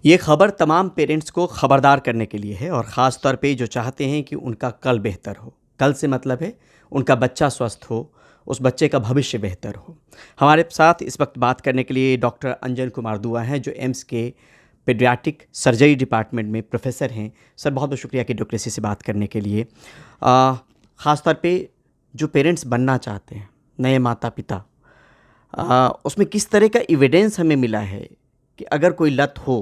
ये खबर तमाम पेरेंट्स को खबरदार करने के लिए है और ख़ास तौर पे जो चाहते हैं कि उनका कल बेहतर हो। कल से मतलब है उनका बच्चा स्वस्थ हो, उस बच्चे का भविष्य बेहतर हो। हमारे साथ इस वक्त बात करने के लिए डॉक्टर अंजन कुमार दुआ हैं, जो एम्स के पेडियाट्रिक सर्जरी डिपार्टमेंट में प्रोफेसर हैं। सर, बहुत बहुत शुक्रिया कि डेमोक्रेसी से बात करने के लिए। ख़ास तौर पे जो पेरेंट्स बनना चाहते हैं, नए माता पिता, उसमें किस तरह का एविडेंस हमें मिला है कि अगर कोई लत हो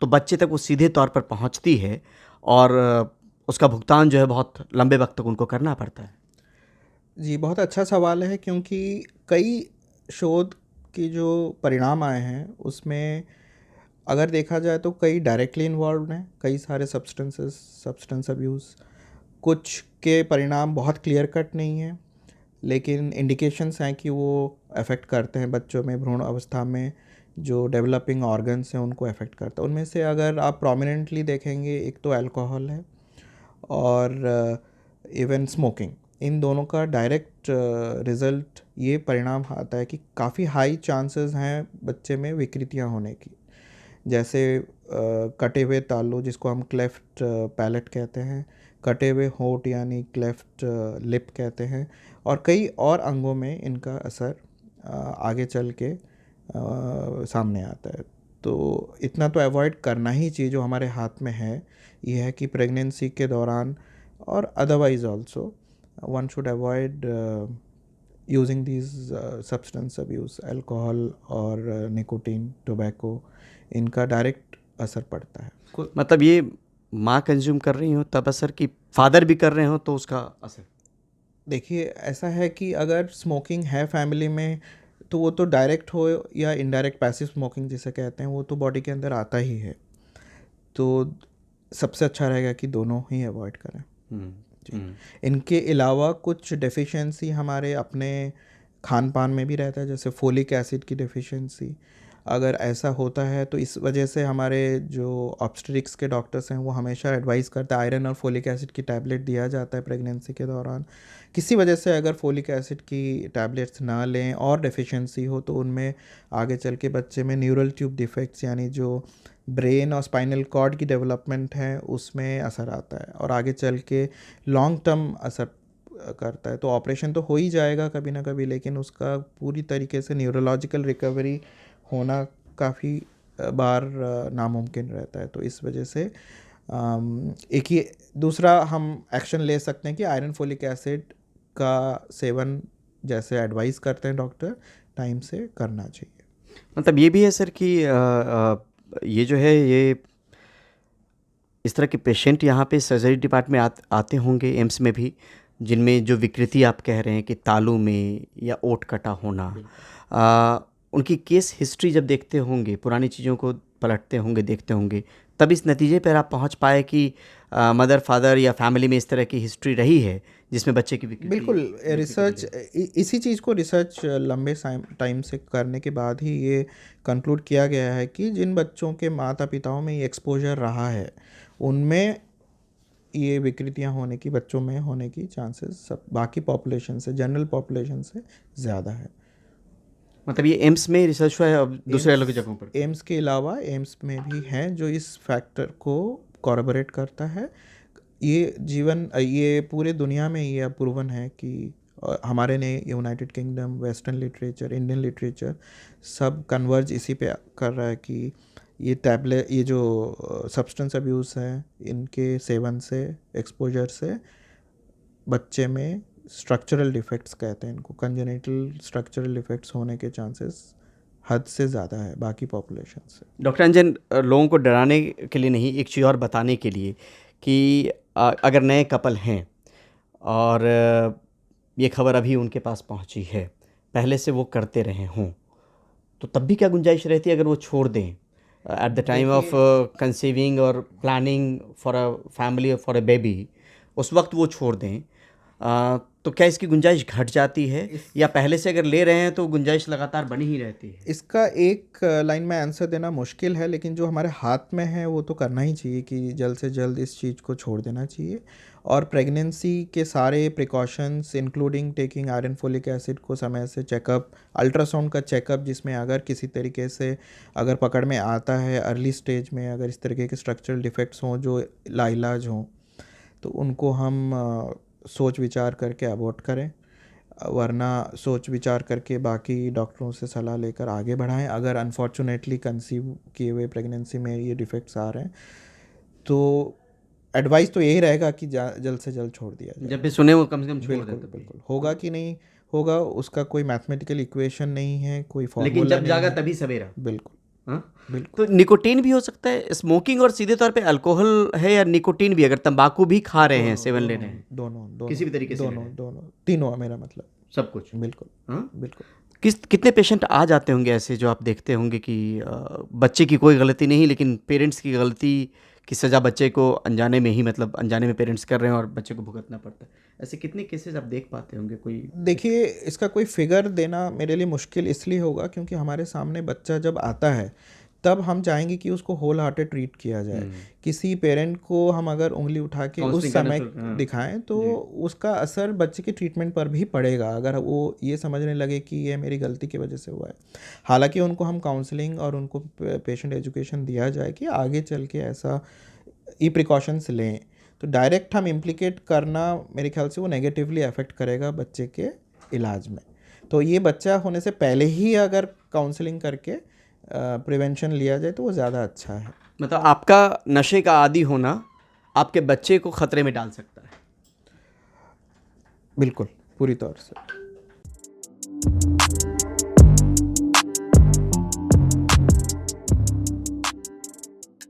तो बच्चे तक वो सीधे तौर पर पहुंचती है और उसका भुगतान जो है बहुत लंबे वक्त तक उनको करना पड़ता है। जी, बहुत अच्छा सवाल है क्योंकि कई शोध की जो परिणाम आए हैं उसमें अगर देखा जाए तो कई डायरेक्टली इन्वॉल्व हैं, कई सारे सब्सटेंस अब्यूज़। कुछ के परिणाम बहुत क्लियर कट नहीं हैं, लेकिन इंडिकेशंस हैं कि वो अफेक्ट करते हैं बच्चों में भ्रूण अवस्था में जो डेवलपिंग ऑर्गन्स हैं उनको अफेक्ट करता है। उनमें से अगर आप प्रोमिनेंटली देखेंगे, एक तो अल्कोहल है और इवन स्मोकिंग। इन दोनों का डायरेक्ट रिज़ल्ट ये परिणाम आता है कि काफ़ी हाई चांसेस हैं बच्चे में विकृतियां होने की, जैसे कटे हुए तालू जिसको हम क्लेफ्ट पैलेट कहते हैं, कटे हुए होंठ यानी क्लेफ्ट लिप कहते हैं, और कई और अंगों में इनका असर आगे चल के सामने आता है। तो इतना तो अवॉइड करना ही चाहिए, जो हमारे हाथ में है ये है कि प्रेगनेंसी के दौरान और otherwise also one should avoid using these substance abuse, alcohol और निकोटीन, टोबैको। इनका डायरेक्ट असर पड़ता है। मतलब ये माँ कंज्यूम कर रही हो तब असर, कि फादर भी कर रहे हो तो उसका असर? देखिए, ऐसा है कि अगर स्मोकिंग है फैमिली में तो वो तो डायरेक्ट हो या इनडायरेक्ट पैसिव स्मोकिंग जिसे कहते हैं वो तो बॉडी के अंदर आता ही है। तो सबसे अच्छा रहेगा कि दोनों ही अवॉइड करें। जी। इनके अलावा कुछ डेफिशिएंसी हमारे अपने खान पान में भी रहता है, जैसे फोलिक एसिड की डेफिशिएंसी। अगर ऐसा होता है तो इस वजह से हमारे जो ऑब्स्टेट्रिक्स के डॉक्टर्स हैं वो हमेशा एडवाइस करते हैं आयरन और फोलिक एसिड की टैबलेट दिया जाता है प्रेगनेंसी के दौरान। किसी वजह से अगर फोलिक एसिड की टैबलेट्स ना लें और डेफिशिएंसी हो तो उनमें आगे चल के बच्चे में न्यूरल ट्यूब डिफेक्ट्स यानी जो ब्रेन और स्पाइनल कॉर्ड की डेवलपमेंट है उसमें असर आता है और आगे चल के लॉन्ग टर्म असर करता है। तो ऑपरेशन तो हो ही जाएगा कभी ना कभी, लेकिन उसका पूरी तरीके से न्यूरोलॉजिकल रिकवरी होना काफ़ी बार नामुमकिन रहता है। तो इस वजह से एक ही दूसरा हम एक्शन ले सकते हैं कि आयरन फोलिक एसिड का सेवन जैसे एडवाइस करते हैं डॉक्टर, टाइम से करना चाहिए। मतलब ये भी है सर कि ये जो है ये इस तरह के पेशेंट यहाँ पे सर्जरी डिपार्टमेंट में आते होंगे एम्स में भी, जिनमें जो विकृति आप कह रहे हैं कि तालू में या ओंठ कटा होना, उनकी केस हिस्ट्री जब देखते होंगे, पुरानी चीज़ों को पलटते होंगे, देखते होंगे, तब इस नतीजे पर आप पहुँच पाए कि मदर फादर या फैमिली में इस तरह की हिस्ट्री रही है जिसमें बच्चे की विकृति। बिल्कुल, रिसर्च इसी चीज़ को रिसर्च लंबे टाइम से करने के बाद ही ये कंक्लूड किया गया है कि जिन बच्चों के माता पिताओं में ये एक्सपोजर रहा है उनमें ये विकृतियां होने की, बच्चों में होने की चांसेस सब बाकी पॉपुलेशन से, जनरल पॉपुलेशन से ज़्यादा है। मतलब ये एम्स में रिसर्च हुआ है, अब दूसरे अलग जगहों पर? एम्स के अलावा एम्स में भी हैं जो इस फैक्टर को कॉरबोरेट करता है। ये पूरे दुनिया में ये प्रूवन है कि हमारे ने United kingdom, western literature, Indian literature सब कन्वर्ज इसी पे कर रहा है कि ये जो सब्सटेंस अब्यूज़ है इनके सेवन से, एक्सपोजर से बच्चे में स्ट्रक्चरल डिफेक्ट्स कहते हैं इनको, कंजेनिटल स्ट्रक्चरल डिफेक्ट्स होने के चांसेस हद से ज़्यादा है बाकी पॉपुलेशन से। डॉक्टर अंजन, लोगों को डराने के लिए नहीं, एक चीज़ और बताने के लिए कि अगर नए कपल हैं और ये खबर अभी उनके पास पहुंची है, पहले से वो करते रहे हों, तो तब भी क्या गुंजाइश रहती है अगर वो छोड़ दें at the time of conceiving और प्लानिंग फॉर अ फैमिली और फॉर अ बेबी, उस वक्त वो छोड़ दें, तो क्या इसकी गुंजाइश घट जाती है या पहले से अगर ले रहे हैं तो गुंजाइश लगातार बनी ही रहती है? इसका एक लाइन में आंसर देना मुश्किल है, लेकिन जो हमारे हाथ में है वो तो करना ही चाहिए कि जल्द से जल्द इस चीज़ को छोड़ देना चाहिए। और प्रेगनेंसी के सारे precautions including taking iron folic acid को समय से चेकअप, अल्ट्रासाउंड का चेकअप, जिसमें अगर किसी तरीके से अगर पकड़ में आता है अर्ली स्टेज में, अगर इस तरीके के स्ट्रक्चरल डिफेक्ट्स हों जो लाइलाज हों, तो उनको हम सोच विचार करके अबॉर्ट करें, वरना सोच विचार करके बाकी डॉक्टरों से सलाह लेकर आगे बढ़ाएं। अगर अनफॉर्चुनेटली कंसीव किए हुए प्रेगनेंसी में ये डिफेक्ट्स आ रहे हैं तो एडवाइस तो यही रहेगा कि जल्द से जल्द छोड़ दिया जाए। जब भी सुने वो कम से कम छोड़ बिल्कुल देते। बिल्कुल, होगा कि नहीं होगा उसका कोई मैथमेटिकल इक्वेशन नहीं है, कोई लेकिन फॉर्मूला जब नहीं जागा है। तभी सवेरा। बिल्कुल हाँ? बिल्कुल। तो निकोटीन भी हो सकता है स्मोकिंग, और सीधे तौर पे अल्कोहल है, या निकोटीन भी अगर तंबाकू भी खा रहे हैं, सेवन ले रहे हैं, दोनों किसी भी तरीके से ले रहे दोनों हैं? तीनों, मेरा मतलब सब कुछ। बिल्कुल। हाँ? बिल्कुल। कितने पेशेंट आ जाते होंगे ऐसे जो आप देखते होंगे कि बच्चे की कोई गलती नहीं लेकिन पेरेंट्स की गलती की सज़ा बच्चे को अनजाने में ही, मतलब अनजाने में पेरेंट्स कर रहे हैं और बच्चे को भुगतना पड़ता है? ऐसे कितने केसेस आप देख पाते होंगे? कोई देखिए, इसका कोई फिगर देना मेरे लिए मुश्किल इसलिए होगा क्योंकि हमारे सामने बच्चा जब आता है तब हम चाहेंगे कि उसको होल हार्टेड ट्रीट किया जाए। किसी पेरेंट को हम अगर उंगली उठा के उस समय दिखाएं तो उसका असर बच्चे के ट्रीटमेंट पर भी पड़ेगा, अगर वो ये समझने लगे कि ये मेरी गलती की वजह से हुआ है। हालांकि उनको हम काउंसलिंग और उनको पेशेंट एजुकेशन दिया जाए कि आगे चल के ऐसा ई प्रिकॉशंस लें, तो डायरेक्ट हम इम्प्लिकेट करना मेरे ख्याल से वो नेगेटिवली अफेक्ट करेगा बच्चे के इलाज में। तो ये बच्चा होने से पहले ही अगर काउंसलिंग करके प्रिवेंशन लिया जाए तो वो ज़्यादा अच्छा है। मतलब आपका नशे का आदी होना आपके बच्चे को खतरे में डाल सकता है? बिल्कुल, पूरी तौर से।